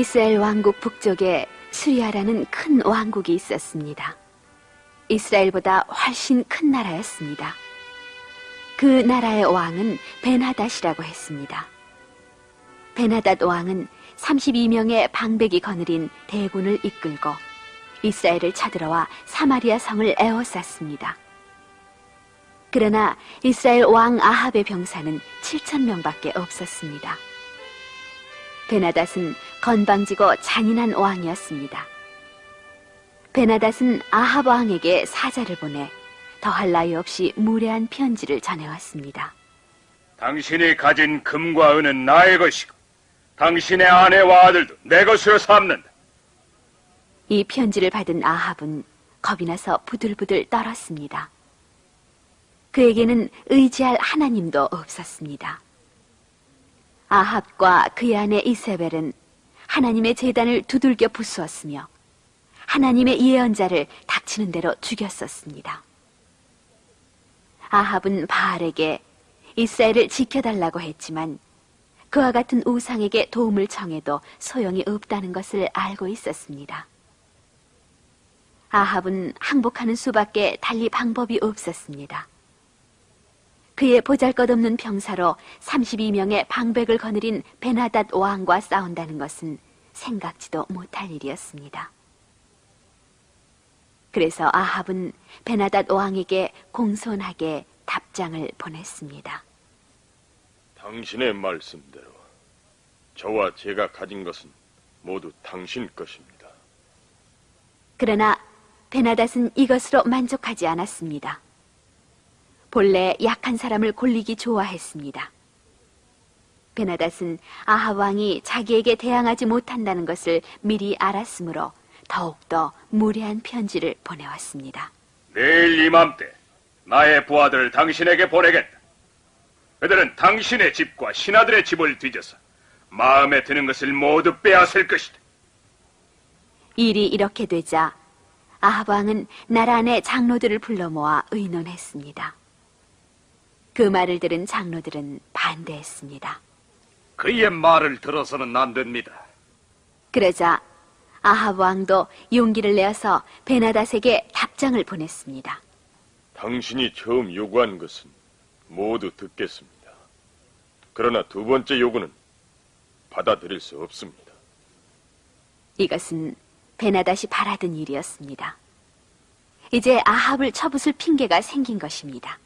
이스라엘 왕국 북쪽에 수리아라는 큰 왕국이 있었습니다. 이스라엘보다 훨씬 큰 나라였습니다. 그 나라의 왕은 벤하닷이라고 했습니다. 벤하닷 왕은 32명의 방백이 거느린 대군을 이끌고 이스라엘을 쳐들어와 사마리아 성을 에워쌌습니다. 그러나 이스라엘 왕 아합의 병사는 7,000명밖에 없었습니다. 벤하닷은 건방지고 잔인한 왕이었습니다. 벤하닷은 아합 왕에게 사자를 보내 더할 나위 없이 무례한 편지를 전해왔습니다. 당신이 가진 금과 은은 나의 것이고 당신의 아내와 아들도 내 것으로 삼는다. 이 편지를 받은 아합은 겁이 나서 부들부들 떨었습니다. 그에게는 의지할 하나님도 없었습니다. 아합과 그의 아내 이세벨은 하나님의 제단을 두들겨 부수었으며 하나님의 예언자를 닥치는 대로 죽였었습니다. 아합은 바알에게 이스라엘을 지켜달라고 했지만 그와 같은 우상에게 도움을 청해도 소용이 없다는 것을 알고 있었습니다. 아합은 항복하는 수밖에 달리 방법이 없었습니다. 그의 보잘것없는 병사로 32명의 방백을 거느린 벤하닷 왕과 싸운다는 것은 생각지도 못할 일이었습니다. 그래서 아합은 벤하닷 왕에게 공손하게 답장을 보냈습니다. 당신의 말씀대로 저와 제가 가진 것은 모두 당신 것입니다. 그러나 벤하닷은 이것으로 만족하지 않았습니다. 본래 약한 사람을 골리기 좋아했습니다. 벤하닷은 아합 왕이 자기에게 대항하지 못한다는 것을 미리 알았으므로 더욱더 무례한 편지를 보내왔습니다. 내일 이맘때 나의 부하들을 당신에게 보내겠다. 그들은 당신의 집과 신하들의 집을 뒤져서 마음에 드는 것을 모두 빼앗을 것이다. 일이 이렇게 되자 아합 왕은 나라 안의 장로들을 불러 모아 의논했습니다. 그 말을 들은 장로들은 반대했습니다. 그의 말을 들어서는 안 됩니다. 그러자 아합 왕도 용기를 내어서 벤하닷에게 답장을 보냈습니다. 당신이 처음 요구한 것은 모두 듣겠습니다. 그러나 두 번째 요구는 받아들일 수 없습니다. 이것은 벤하닷이 바라던 일이었습니다. 이제 아합을 쳐부술 핑계가 생긴 것입니다.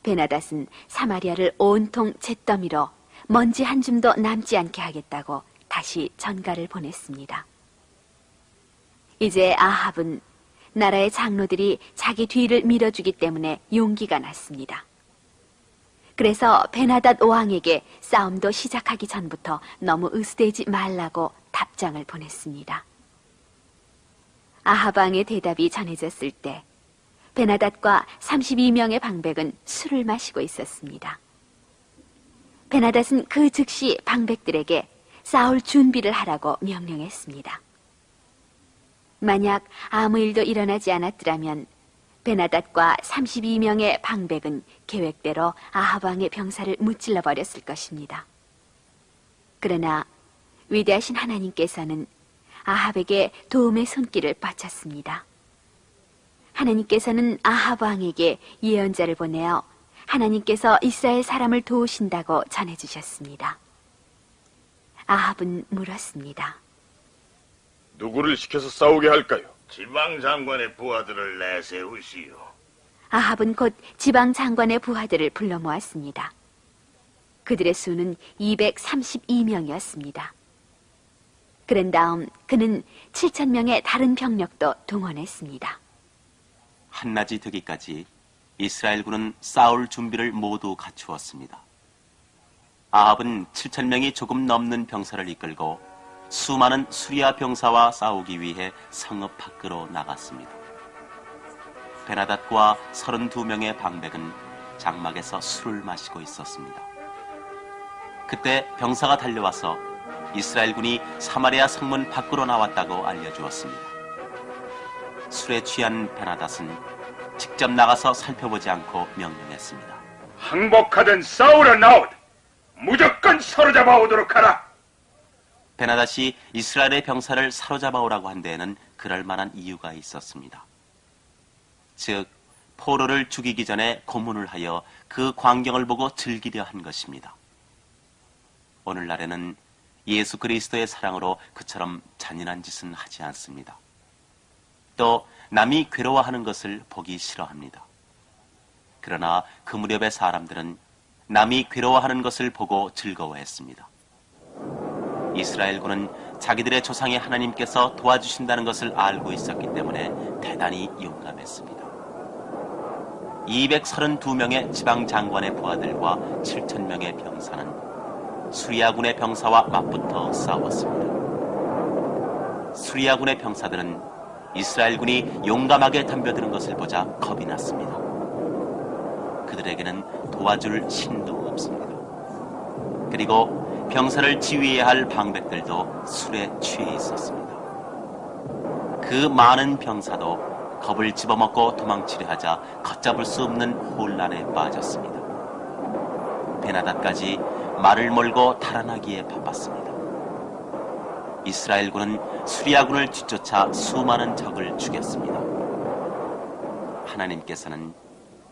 벤하닷은 사마리아를 온통 잿더미로 먼지 한 줌도 남지 않게 하겠다고 다시 전가를 보냈습니다. 이제 아합은 나라의 장로들이 자기 뒤를 밀어주기 때문에 용기가 났습니다. 그래서 벤하닷 왕에게 싸움도 시작하기 전부터 너무 으스대지 말라고 답장을 보냈습니다. 아합 왕의 대답이 전해졌을 때 벤하닷과 32명의 방백은 술을 마시고 있었습니다. 벤하닷은 그 즉시 방백들에게 싸울 준비를 하라고 명령했습니다. 만약 아무 일도 일어나지 않았더라면 벤하닷과 32명의 방백은 계획대로 아합 왕의 병사를 무찔러 버렸을 것입니다. 그러나 위대하신 하나님께서는 아합에게 도움의 손길을 뻗쳤습니다. 하나님께서는 아합 왕에게 예언자를 보내어 하나님께서 이스라엘 사람을 도우신다고 전해주셨습니다. 아합은 물었습니다. 누구를 시켜서 싸우게 할까요? 지방장관의 부하들을 내세우시오. 아합은 곧 지방장관의 부하들을 불러 모았습니다. 그들의 수는 232명이었습니다. 그런 다음 그는 7,000명의 다른 병력도 동원했습니다. 한낮이 되기까지 이스라엘군은 싸울 준비를 모두 갖추었습니다. 아합은 7,000명이 조금 넘는 병사를 이끌고 수많은 수리아 병사와 싸우기 위해 성읍 밖으로 나갔습니다. 벤하닷과 32명의 방백은 장막에서 술을 마시고 있었습니다. 그때 병사가 달려와서 이스라엘군이 사마리아 성문 밖으로 나왔다고 알려주었습니다. 술에 취한 벤하닷은 직접 나가서 살펴보지 않고 명령했습니다. 항복하든 싸우러 나오든 무조건 사로잡아 오도록 하라. 베나닷이 이스라엘의 병사를 사로잡아 오라고 한 데에는 그럴 만한 이유가 있었습니다. 즉, 포로를 죽이기 전에 고문을 하여 그 광경을 보고 즐기려 한 것입니다. 오늘날에는 예수 그리스도의 사랑으로 그처럼 잔인한 짓은 하지 않습니다. 또 남이 괴로워하는 것을 보기 싫어합니다. 그러나 그 무렵의 사람들은 남이 괴로워하는 것을 보고 즐거워했습니다. 이스라엘군은 자기들의 조상의 하나님께서 도와주신다는 것을 알고 있었기 때문에 대단히 용감했습니다. 232명의 지방장관의 부하들과 7,000명의 병사는 수리아군의 병사와 맞붙어 싸웠습니다. 수리아군의 병사들은 이스라엘군이 용감하게 덤벼드는 것을 보자 겁이 났습니다. 그들에게는 도와줄 신도 없습니다. 그리고 병사를 지휘해야 할 방백들도 술에 취해 있었습니다. 그 많은 병사도 겁을 집어먹고 도망치려 하자 걷잡을 수 없는 혼란에 빠졌습니다. 베나닷까지 말을 몰고 달아나기에 바빴습니다. 이스라엘군은 수리아군을 뒤쫓아 수많은 적을 죽였습니다. 하나님께서는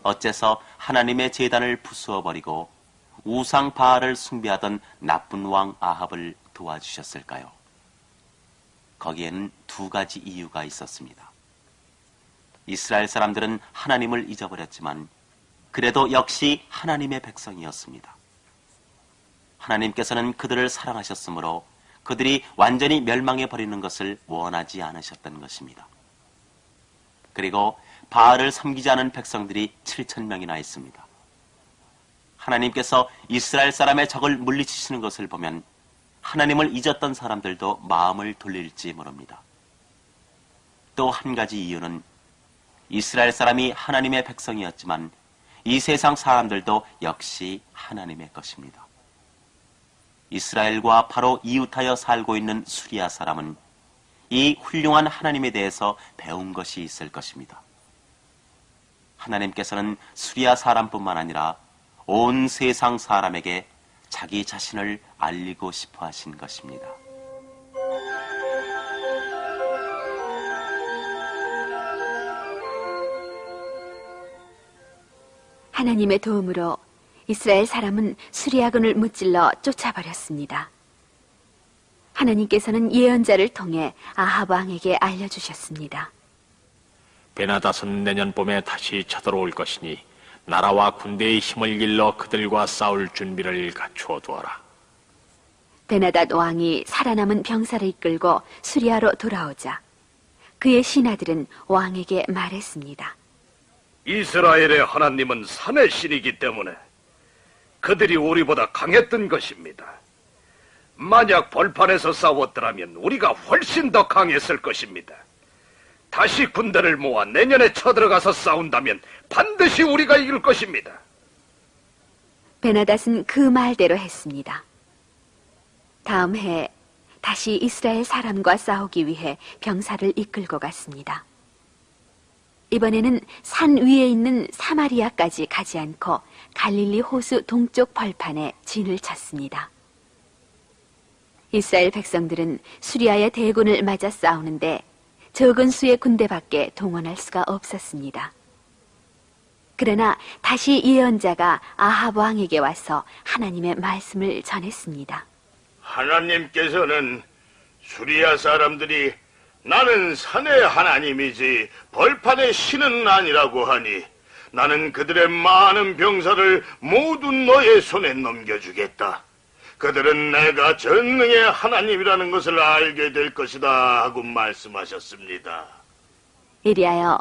어째서 하나님의 제단을 부수어버리고 우상 바알을 숭배하던 나쁜 왕 아합을 도와주셨을까요? 거기에는 두 가지 이유가 있었습니다. 이스라엘 사람들은 하나님을 잊어버렸지만 그래도 역시 하나님의 백성이었습니다. 하나님께서는 그들을 사랑하셨으므로 그들이 완전히 멸망해버리는 것을 원하지 않으셨던 것입니다. 그리고 바알을 섬기지 않은 백성들이 7,000명이나 있습니다. 하나님께서 이스라엘 사람의 적을 물리치시는 것을 보면 하나님을 잊었던 사람들도 마음을 돌릴지 모릅니다. 또 한 가지 이유는 이스라엘 사람이 하나님의 백성이었지만 이 세상 사람들도 역시 하나님의 것입니다. 이스라엘과 바로 이웃하여 살고 있는 수리아 사람은 이 훌륭한 하나님에 대해서 배운 것이 있을 것입니다. 하나님께서는 수리아 사람뿐만 아니라 온 세상 사람에게 자기 자신을 알리고 싶어 하신 것입니다. 하나님의 도움으로 이스라엘 사람은 수리아군을 무찔러 쫓아버렸습니다. 하나님께서는 예언자를 통해 아합 왕에게 알려주셨습니다. 베나닷은 내년 봄에 다시 쳐들어올 것이니 나라와 군대의 힘을 길러 그들과 싸울 준비를 갖추어 두어라. 베나닷 왕이 살아남은 병사를 이끌고 수리아로 돌아오자 그의 신하들은 왕에게 말했습니다. 이스라엘의 하나님은 산의 신이기 때문에 그들이 우리보다 강했던 것입니다. 만약 벌판에서 싸웠더라면 우리가 훨씬 더 강했을 것입니다. 다시 군대를 모아 내년에 쳐들어가서 싸운다면 반드시 우리가 이길 것입니다. 베나닷은 그 말대로 했습니다. 다음 해 다시 이스라엘 사람과 싸우기 위해 병사를 이끌고 갔습니다. 이번에는 산 위에 있는 사마리아까지 가지 않고 갈릴리 호수 동쪽 벌판에 진을 쳤습니다. 이스라엘 백성들은 수리아의 대군을 맞아 싸우는데 적은 수의 군대밖에 동원할 수가 없었습니다. 그러나 다시 예언자가 아합 왕에게 와서 하나님의 말씀을 전했습니다. 하나님께서는 수리아 사람들이 나는 산의 하나님이지 벌판의 신은 아니라고 하니 나는 그들의 많은 병사를 모두 너의 손에 넘겨주겠다. 그들은 내가 전능의 하나님이라는 것을 알게 될 것이다 하고 말씀하셨습니다. 이리하여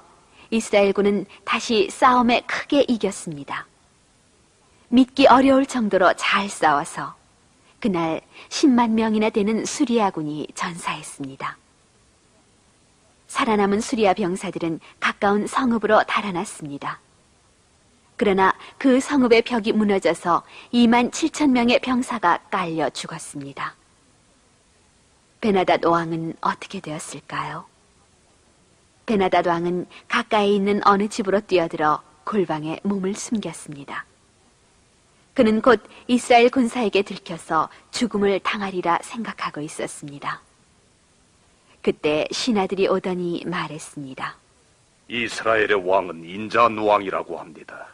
이스라엘군은 다시 싸움에 크게 이겼습니다. 믿기 어려울 정도로 잘 싸워서 그날 10만 명이나 되는 수리아군이 전사했습니다. 살아남은 수리아 병사들은 가까운 성읍으로 달아났습니다. 그러나 그 성읍의 벽이 무너져서 2만 7천 명의 병사가 깔려 죽었습니다. 베나닷 왕은 어떻게 되었을까요? 베나닷 왕은 가까이 있는 어느 집으로 뛰어들어 골방에 몸을 숨겼습니다. 그는 곧 이스라엘 군사에게 들켜서 죽음을 당하리라 생각하고 있었습니다. 그때 신하들이 오더니 말했습니다. 이스라엘의 왕은 인자한 왕이라고 합니다.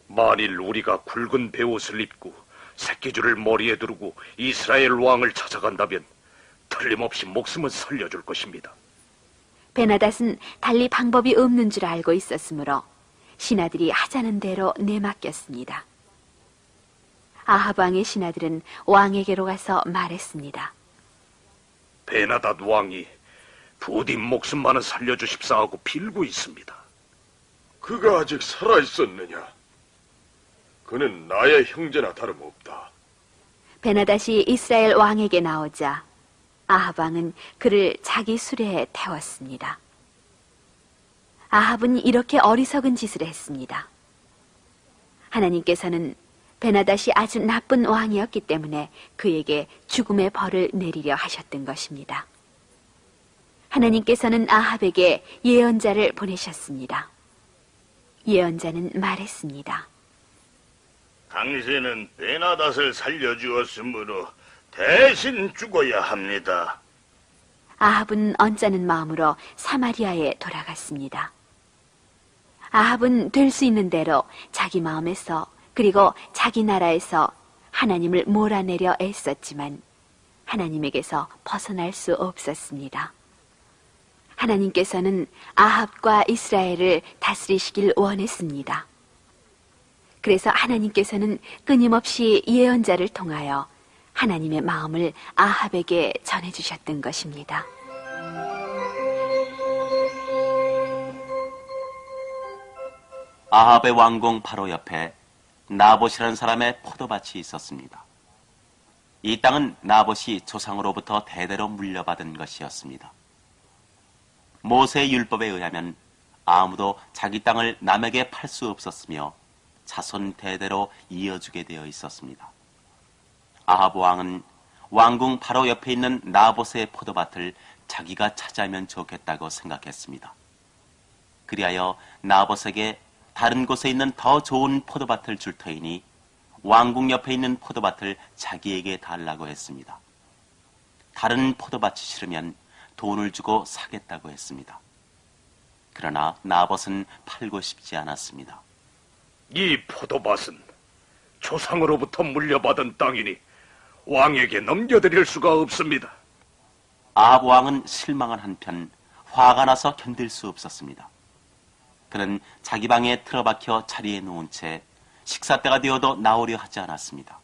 만일 우리가 굵은 베옷을 입고 새끼줄을 머리에 두르고 이스라엘 왕을 찾아간다면 틀림없이 목숨은 살려줄 것입니다. 베나닷은 달리 방법이 없는 줄 알고 있었으므로 신하들이 하자는 대로 내맡겼습니다. 아합 왕의 신하들은 왕에게로 가서 말했습니다. 베나닷 왕이 부디 목숨만은 살려주십사 하고 빌고 있습니다. 그가 아직 살아있었느냐? 그는 나의 형제나 다름없다. 베나닷이 이스라엘 왕에게 나오자 아합 왕은 그를 자기 수레에 태웠습니다. 아합은 이렇게 어리석은 짓을 했습니다. 하나님께서는 베나닷이 아주 나쁜 왕이었기 때문에 그에게 죽음의 벌을 내리려 하셨던 것입니다. 하나님께서는 아합에게 예언자를 보내셨습니다. 예언자는 말했습니다. 당신은 베나닷을 살려주었으므로 대신 죽어야 합니다. 아합은 언짢은 마음으로 사마리아에 돌아갔습니다. 아합은 될 수 있는 대로 자기 마음에서 그리고 자기 나라에서 하나님을 몰아내려 애썼지만 하나님에게서 벗어날 수 없었습니다. 하나님께서는 아합과 이스라엘을 다스리시길 원했습니다. 그래서 하나님께서는 끊임없이 예언자를 통하여 하나님의 마음을 아합에게 전해주셨던 것입니다. 아합의 왕궁 바로 옆에 나봇이라는 사람의 포도밭이 있었습니다. 이 땅은 나봇이 조상으로부터 대대로 물려받은 것이었습니다. 모세의 율법에 의하면 아무도 자기 땅을 남에게 팔 수 없었으며 자손 대대로 이어주게 되어 있었습니다. 아합 왕은 왕궁 바로 옆에 있는 나봇의 포도밭을 자기가 차지하면 좋겠다고 생각했습니다. 그리하여 나봇에게 다른 곳에 있는 더 좋은 포도밭을 줄 터이니 왕궁 옆에 있는 포도밭을 자기에게 달라고 했습니다. 다른 포도밭이 싫으면 돈을 주고 사겠다고 했습니다. 그러나 나봇은 팔고 싶지 않았습니다. 이 포도밭은 조상으로부터 물려받은 땅이니 왕에게 넘겨드릴 수가 없습니다. 아합 왕은 실망한 한편 화가 나서 견딜 수 없었습니다. 그는 자기 방에 틀어박혀 자리에 누운 채 식사 때가 되어도 나오려 하지 않았습니다.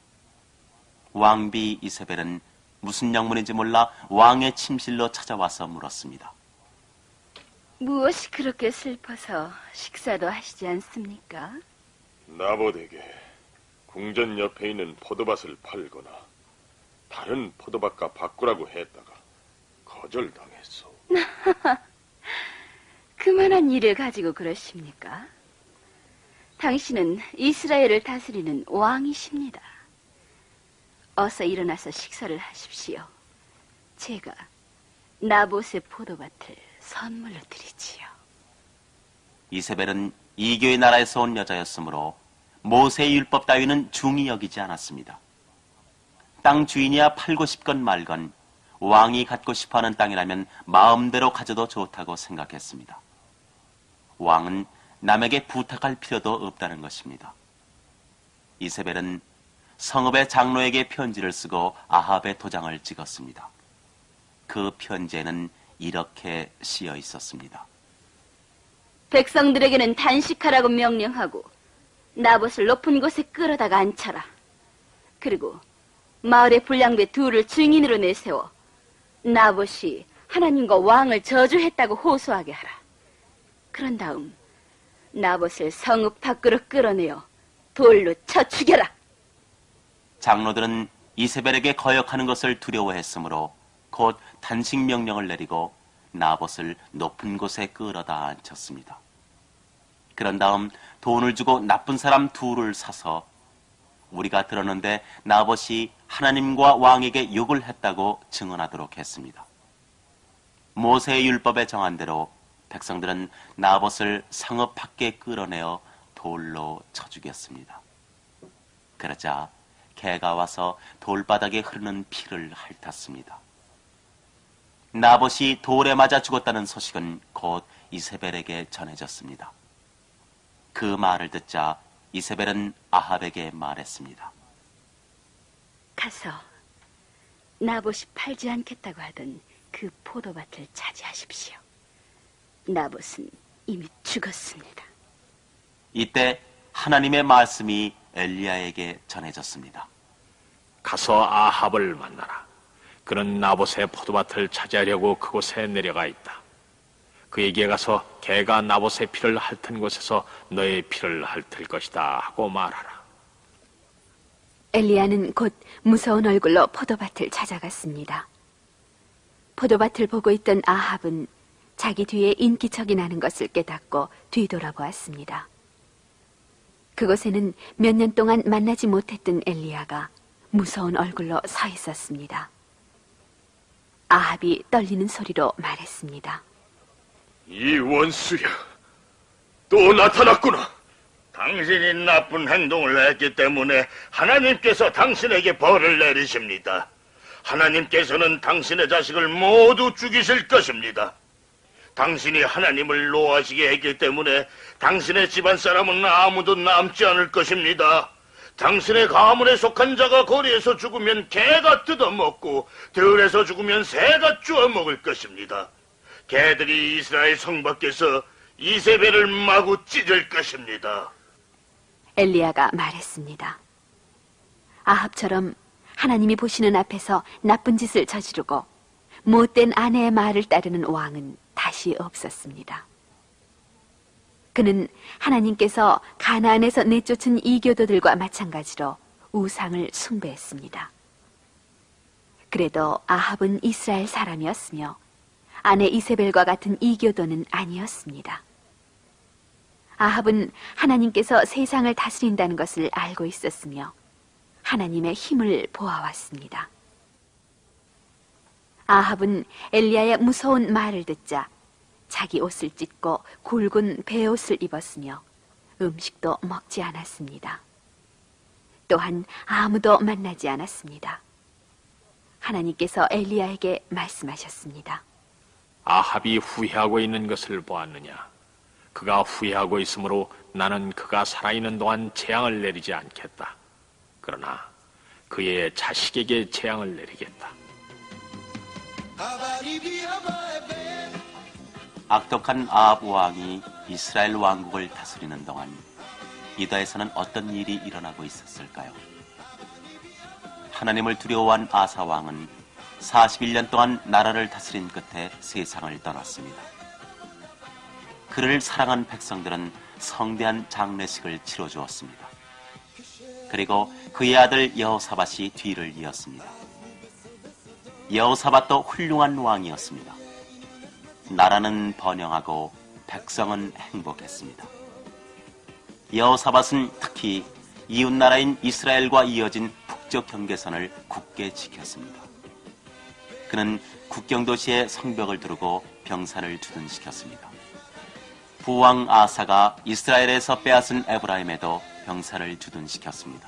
왕비 이세벨은 무슨 영문인지 몰라 왕의 침실로 찾아와서 물었습니다. 무엇이 그렇게 슬퍼서 식사도 하시지 않습니까? 나봇에게 궁전 옆에 있는 포도밭을 팔거나 다른 포도밭과 바꾸라고 했다가 거절당했소. 그만한 일을 가지고 그러십니까? 당신은 이스라엘을 다스리는 왕이십니다. 어서 일어나서 식사를 하십시오. 제가 나봇의 포도밭을 선물로 드리지요. 이세벨은 이교의 나라에서 온 여자였으므로 모세의 율법 따위는 중히 여기지 않았습니다. 땅 주인이야 팔고 싶건 말건 왕이 갖고 싶어하는 땅이라면 마음대로 가져도 좋다고 생각했습니다. 왕은 남에게 부탁할 필요도 없다는 것입니다. 이세벨은 성읍의 장로에게 편지를 쓰고 아합의 도장을 찍었습니다. 그 편지에는 이렇게 쓰여 있었습니다. 백성들에게는 단식하라고 명령하고 나봇을 높은 곳에 끌어다가 앉혀라. 그리고 마을의 불량배 둘을 증인으로 내세워 나봇이 하나님과 왕을 저주했다고 호소하게 하라. 그런 다음 나봇을 성읍 밖으로 끌어내어 돌로 쳐 죽여라. 장로들은 이세벨에게 거역하는 것을 두려워했으므로 곧 단식 명령을 내리고 나봇을 높은 곳에 끌어다 앉혔습니다. 그런 다음 돈을 주고 나쁜 사람 둘을 사서 우리가 들었는데 나봇이 하나님과 왕에게 욕을 했다고 증언하도록 했습니다. 모세의 율법에 정한 대로 백성들은 나봇을 성읍 밖에 끌어내어 돌로 쳐 죽였습니다. 그러자 개가 와서 돌바닥에 흐르는 피를 핥았습니다. 나봇이 돌에 맞아 죽었다는 소식은 곧 이세벨에게 전해졌습니다. 그 말을 듣자 이세벨은 아합에게 말했습니다. 가서 나봇이 팔지 않겠다고 하던 그 포도밭을 차지하십시오. 나봇은 이미 죽었습니다. 이때 하나님의 말씀이 엘리야에게 전해졌습니다. 가서 아합을 만나라. 그는 나봇의 포도밭을 차지하려고 그곳에 내려가 있다. 그에게 가서 개가 나봇의 피를 핥은 곳에서 너의 피를 핥을 것이다 하고 말하라. 엘리야는 곧 무서운 얼굴로 포도밭을 찾아갔습니다. 포도밭을 보고 있던 아합은 자기 뒤에 인기척이 나는 것을 깨닫고 뒤돌아보았습니다. 그곳에는 몇 년 동안 만나지 못했던 엘리야가 무서운 얼굴로 서 있었습니다. 아합이 떨리는 소리로 말했습니다. 이 원수야, 또 나타났구나. 당신이 나쁜 행동을 했기 때문에 하나님께서 당신에게 벌을 내리십니다. 하나님께서는 당신의 자식을 모두 죽이실 것입니다. 당신이 하나님을 노하시게 했기 때문에 당신의 집안 사람은 아무도 남지 않을 것입니다. 당신의 가문에 속한 자가 거리에서 죽으면 개가 뜯어먹고 들에서 죽으면 새가 주워먹을 것입니다. 개들이 이스라엘 성 밖에서 이세벨을 마구 찢을 것입니다. 엘리야가 말했습니다. 아합처럼 하나님이 보시는 앞에서 나쁜 짓을 저지르고 못된 아내의 말을 따르는 왕은 다시 없었습니다. 그는 하나님께서 가나안에서 내쫓은 이교도들과 마찬가지로 우상을 숭배했습니다. 그래도 아합은 이스라엘 사람이었으며 아내 이세벨과 같은 이교도는 아니었습니다. 아합은 하나님께서 세상을 다스린다는 것을 알고 있었으며 하나님의 힘을 보아왔습니다. 아합은 엘리야의 무서운 말을 듣자 자기 옷을 찢고 굵은 베옷을 입었으며 음식도 먹지 않았습니다. 또한 아무도 만나지 않았습니다. 하나님께서 엘리야에게 말씀하셨습니다. 아합이 후회하고 있는 것을 보았느냐? 그가 후회하고 있으므로 나는 그가 살아있는 동안 재앙을 내리지 않겠다. 그러나 그의 자식에게 재앙을 내리겠다. 악독한 아합 왕이 이스라엘 왕국을 다스리는 동안 유다에서는 어떤 일이 일어나고 있었을까요? 하나님을 두려워한 아사 왕은 41년 동안 나라를 다스린 끝에 세상을 떠났습니다. 그를 사랑한 백성들은 성대한 장례식을 치러주었습니다. 그리고 그의 아들 여호사밧이 뒤를 이었습니다. 여호사밧도 훌륭한 왕이었습니다. 나라는 번영하고 백성은 행복했습니다. 여호사밧은 특히 이웃나라인 이스라엘과 이어진 북쪽 경계선을 굳게 지켰습니다. 그는 국경도시에 성벽을 두르고 병사를 주둔시켰습니다. 부왕 아사가 이스라엘에서 빼앗은 에브라임에도 병사를 주둔시켰습니다.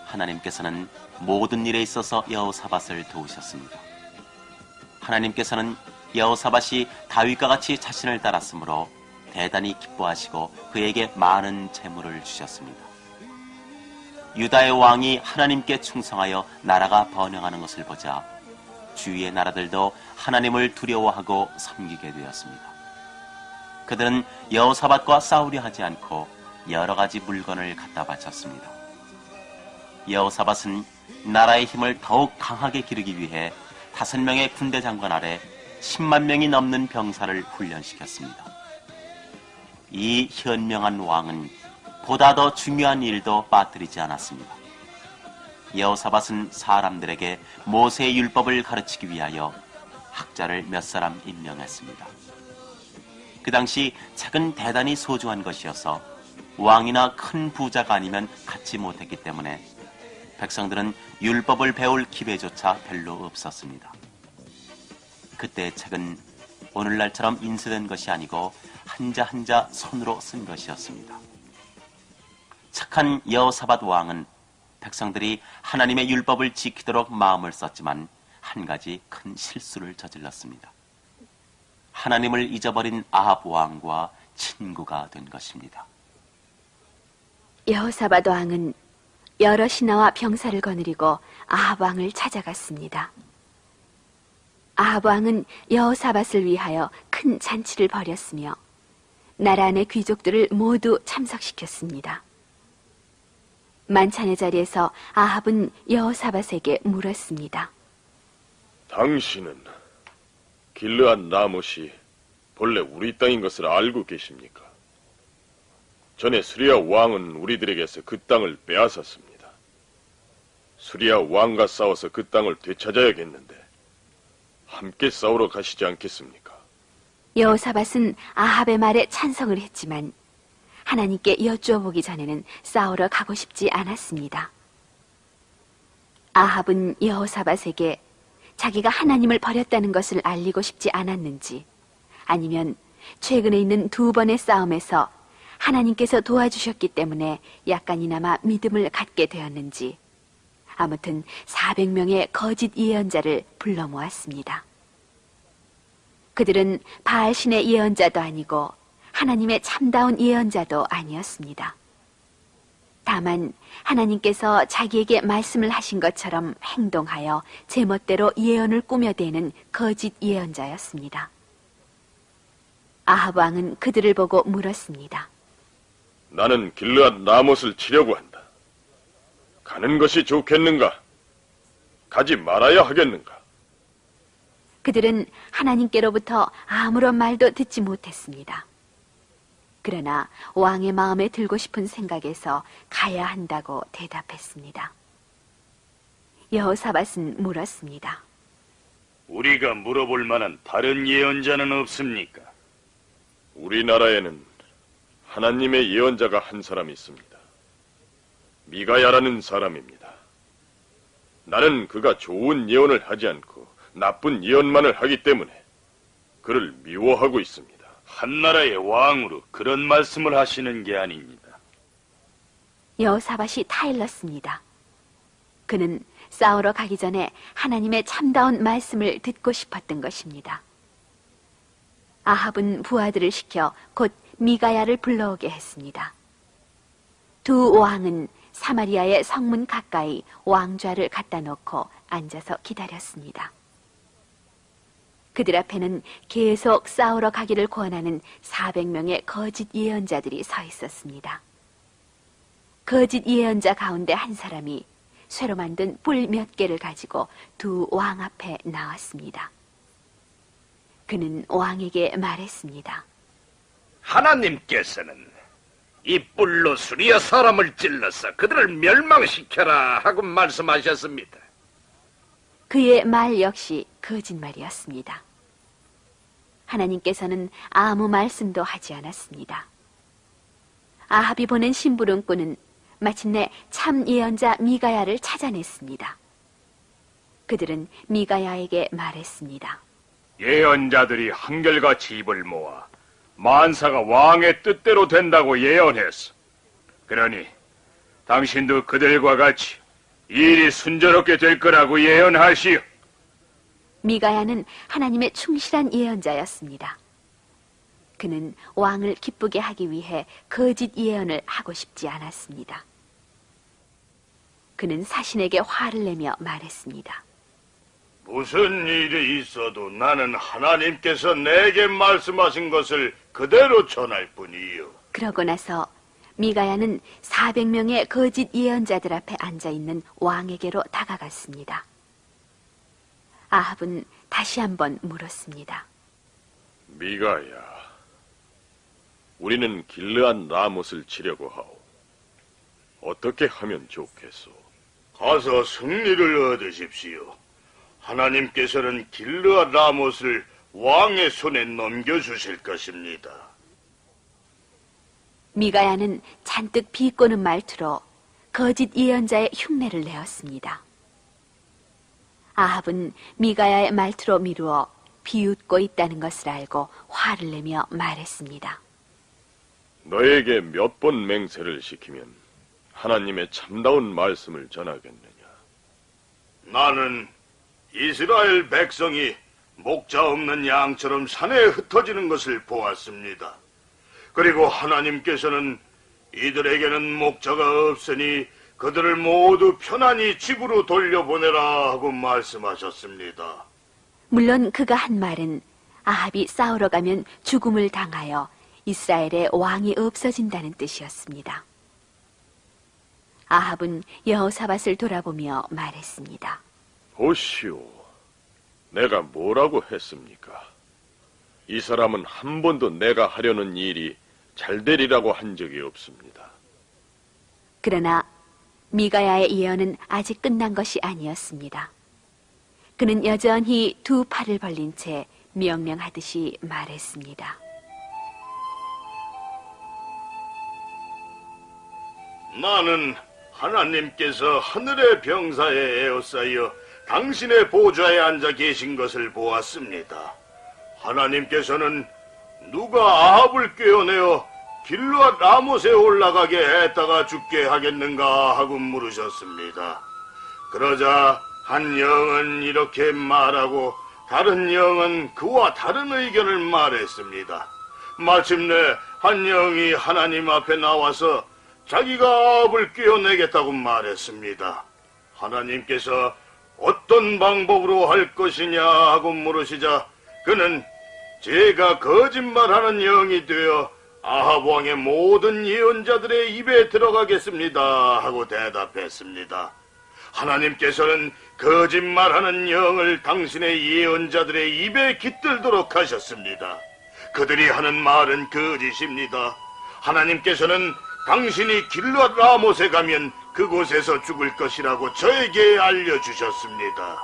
하나님께서는 모든 일에 있어서 여호사밧을 도우셨습니다. 하나님께서는 여호사밧이 다윗과 같이 자신을 따랐으므로 대단히 기뻐하시고 그에게 많은 재물을 주셨습니다. 유다의 왕이 하나님께 충성하여 나라가 번영하는 것을 보자 주위의 나라들도 하나님을 두려워하고 섬기게 되었습니다. 그들은 여호사밧과 싸우려 하지 않고 여러 가지 물건을 갖다 바쳤습니다. 여호사밧은 나라의 힘을 더욱 강하게 기르기 위해 5명의 군대 장관 아래 10만 명이 넘는 병사를 훈련시켰습니다. 이 현명한 왕은 보다 더 중요한 일도 빠뜨리지 않았습니다. 여호사밧은 사람들에게 모세의 율법을 가르치기 위하여 학자를 몇 사람 임명했습니다. 그 당시 책은 대단히 소중한 것이어서 왕이나 큰 부자가 아니면 갖지 못했기 때문에 백성들은 율법을 배울 기회조차 별로 없었습니다. 그때 책은 오늘날처럼 인쇄된 것이 아니고 한자 한자 손으로 쓴 것이었습니다. 착한 여호사밧 왕은 백성들이 하나님의 율법을 지키도록 마음을 썼지만 한 가지 큰 실수를 저질렀습니다. 하나님을 잊어버린 아합 왕과 친구가 된 것입니다. 여호사밧 왕은 여러 신하와 병사를 거느리고 아합 왕을 찾아갔습니다. 아합 왕은 여호사밧을 위하여 큰 잔치를 벌였으며 나라 안의 귀족들을 모두 참석시켰습니다. 만찬의 자리에서 아합은 여호사밧에게 물었습니다. 당신은 길르앗 라못이 본래 우리 땅인 것을 알고 계십니까? 전에 수리아 왕은 우리들에게서 그 땅을 빼앗았습니다. 수리아 왕과 싸워서 그 땅을 되찾아야겠는데 함께 싸우러 가시지 않겠습니까? 여호사밧은 아합의 말에 찬성을 했지만 하나님께 여쭈어보기 전에는 싸우러 가고 싶지 않았습니다. 아합은 여호사밧에게 자기가 하나님을 버렸다는 것을 알리고 싶지 않았는지, 아니면 최근에 있는 2번의 싸움에서 하나님께서 도와주셨기 때문에 약간이나마 믿음을 갖게 되었는지, 아무튼 400명의 거짓 예언자를 불러 모았습니다. 그들은 바알신의 예언자도 아니고 하나님의 참다운 예언자도 아니었습니다. 다만 하나님께서 자기에게 말씀을 하신 것처럼 행동하여 제멋대로 예언을 꾸며대는 거짓 예언자였습니다. 아합 왕은 그들을 보고 물었습니다. 나는 길르앗 라못을 치려고 한다. 가는 것이 좋겠는가? 가지 말아야 하겠는가? 그들은 하나님께로부터 아무런 말도 듣지 못했습니다. 그러나 왕의 마음에 들고 싶은 생각에서 가야 한다고 대답했습니다. 여호사밧은 물었습니다. 우리가 물어볼 만한 다른 예언자는 없습니까? 우리나라에는 하나님의 예언자가 한 사람 있습니다. 미가야라는 사람입니다. 나는 그가 좋은 예언을 하지 않고 나쁜 예언만을 하기 때문에 그를 미워하고 있습니다. 한나라의 왕으로 그런 말씀을 하시는 게 아닙니다. 여호사밧이 타일렀습니다. 그는 싸우러 가기 전에 하나님의 참다운 말씀을 듣고 싶었던 것입니다. 아합은 부하들을 시켜 곧 미가야를 불러오게 했습니다. 두 왕은 사마리아의 성문 가까이 왕좌를 갖다 놓고 앉아서 기다렸습니다. 그들 앞에는 계속 싸우러 가기를 권하는 400명의 거짓 예언자들이 서 있었습니다. 거짓 예언자 가운데 한 사람이 쇠로 만든 뿔 몇 개를 가지고 두 왕 앞에 나왔습니다. 그는 왕에게 말했습니다. 하나님께서는 이 뿔로 수리아 사람을 찔러서 그들을 멸망시켜라 하고 말씀하셨습니다. 그의 말 역시 거짓말이었습니다. 하나님께서는 아무 말씀도 하지 않았습니다. 아합이 보낸 심부름꾼은 마침내 참 예언자 미가야를 찾아냈습니다. 그들은 미가야에게 말했습니다. 예언자들이 한결같이 입을 모아 만사가 왕의 뜻대로 된다고 예언했어. 그러니 당신도 그들과 같이 일이 순조롭게 될 거라고 예언하시오. 미가야는 하나님의 충실한 예언자였습니다. 그는 왕을 기쁘게 하기 위해 거짓 예언을 하고 싶지 않았습니다. 그는 사신에게 화를 내며 말했습니다. 무슨 일이 있어도 나는 하나님께서 내게 말씀하신 것을 그대로 전할 뿐이요. 그러고 나서 미가야는 400명의 거짓 예언자들 앞에 앉아있는 왕에게로 다가갔습니다. 아합은 다시 한번 물었습니다. 미가야, 우리는 길르앗 라못을 치려고 하오. 어떻게 하면 좋겠소? 가서 승리를 얻으십시오. 하나님께서는 길르앗 라못을 왕의 손에 넘겨주실 것입니다. 미가야는 잔뜩 비꼬는 말투로 거짓 예언자의 흉내를 내었습니다. 아합은 미가야의 말투로 미루어 비웃고 있다는 것을 알고 화를 내며 말했습니다. 너에게 몇 번 맹세를 시키면 하나님의 참다운 말씀을 전하겠느냐? 나는 이스라엘 백성이 목자 없는 양처럼 산에 흩어지는 것을 보았습니다. 그리고 하나님께서는 이들에게는 목자가 없으니 그들을 모두 편안히 집으로 돌려보내라 하고 말씀하셨습니다. 물론 그가 한 말은 아합이 싸우러 가면 죽음을 당하여 이스라엘에 왕이 없어진다는 뜻이었습니다. 아합은 여호사밧을 돌아보며 말했습니다. 보시오, 내가 뭐라고 했습니까? 이 사람은 한 번도 내가 하려는 일이 잘 되리라고 한 적이 없습니다. 그러나 미가야의 예언은 아직 끝난 것이 아니었습니다. 그는 여전히 두 팔을 벌린 채 명령하듯이 말했습니다. 나는 하나님께서 하늘의 병사에 에워싸여 당신의 보좌에 앉아 계신 것을 보았습니다. 하나님께서는 누가 아합을 꿰어내어 길르앗 라못에 올라가게 했다가 죽게 하겠는가 하고 물으셨습니다. 그러자 한 영은 이렇게 말하고 다른 영은 그와 다른 의견을 말했습니다. 마침내 한 영이 하나님 앞에 나와서 자기가 아합을 꿰어내겠다고 말했습니다. 하나님께서 어떤 방법으로 할 것이냐 하고 물으시자 그는 제가 거짓말하는 영이 되어 아합 왕의 모든 예언자들의 입에 들어가겠습니다 하고 대답했습니다. 하나님께서는 거짓말하는 영을 당신의 예언자들의 입에 깃들도록 하셨습니다. 그들이 하는 말은 거짓입니다. 하나님께서는 당신이 길르앗 라못에 가면 그곳에서 죽을 것이라고 저에게 알려주셨습니다.